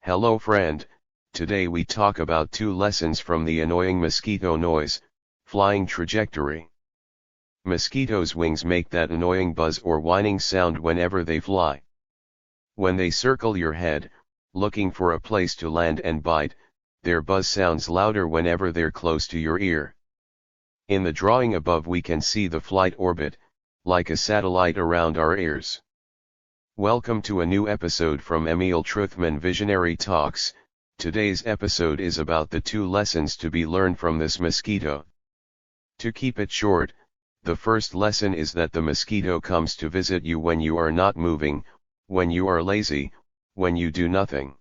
Hello friend, today we talk about 2 lessons from the annoying mosquito noise, flying trajectory. Mosquitoes' wings make that annoying buzz or whining sound whenever they fly. When they circle your head, looking for a place to land and bite, their buzz sounds louder whenever they're close to your ear. In the drawing above we can see the flight orbit, like a satellite around our ears. Welcome to a new episode from Emil Truthman Visionary Talks. Today's episode is about the 2 lessons to be learned from this mosquito. To keep it short, the first lesson is that the mosquito comes to visit you when you are not moving, when you are lazy, when you do nothing.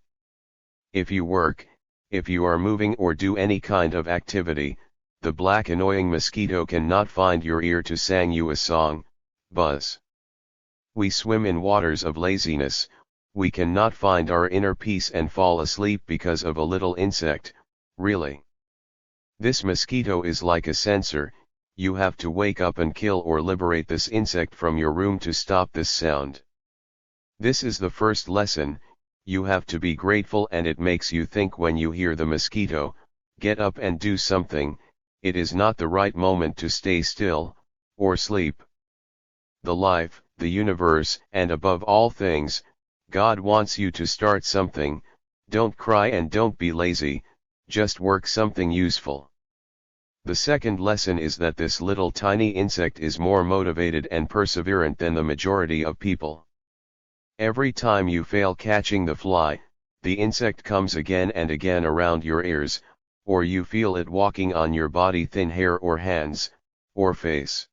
If you work, if you are moving or do any kind of activity, the black annoying mosquito cannot find your ear to sing you a song, buzz. We swim in waters of laziness, we cannot find our inner peace and fall asleep because of a little insect, really. This mosquito is like a censor, you have to wake up and kill or liberate this insect from your room to stop this sound. This is the first lesson, you have to be grateful and it makes you think when you hear the mosquito, get up and do something, it is not the right moment to stay still, or sleep. The life, the universe, and above all things, God wants you to start something, don't cry and don't be lazy, just work something useful. The second lesson is that this little tiny insect is more motivated and perseverant than the majority of people. Every time you fail catching the fly, the insect comes again and again around your ears, or you feel it walking on your body, thin hair or hands, or face.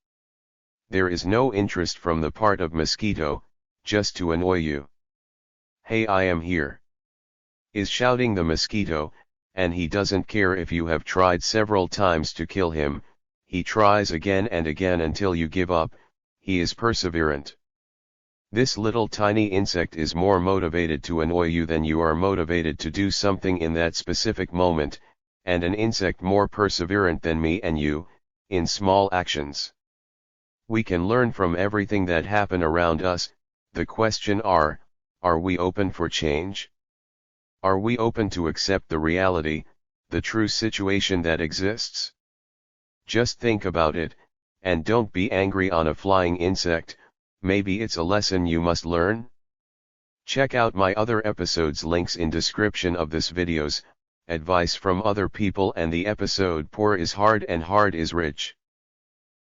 There is no interest from the part of mosquito, just to annoy you. Hey, I am here, is shouting the mosquito, and he doesn't care if you have tried several times to kill him, he tries again and again until you give up, he is perseverant. This little tiny insect is more motivated to annoy you than you are motivated to do something in that specific moment, and an insect more perseverant than me and you, in small actions. We can learn from everything that happen around us. The question are we open for change? Are we open to accept the reality, the true situation that exists? Just think about it, and don't be angry on a flying insect, maybe it's a lesson you must learn. Check out my other episodes, links in description of this videos, advice from other people and the episode Poor is Hard and Hard is Rich.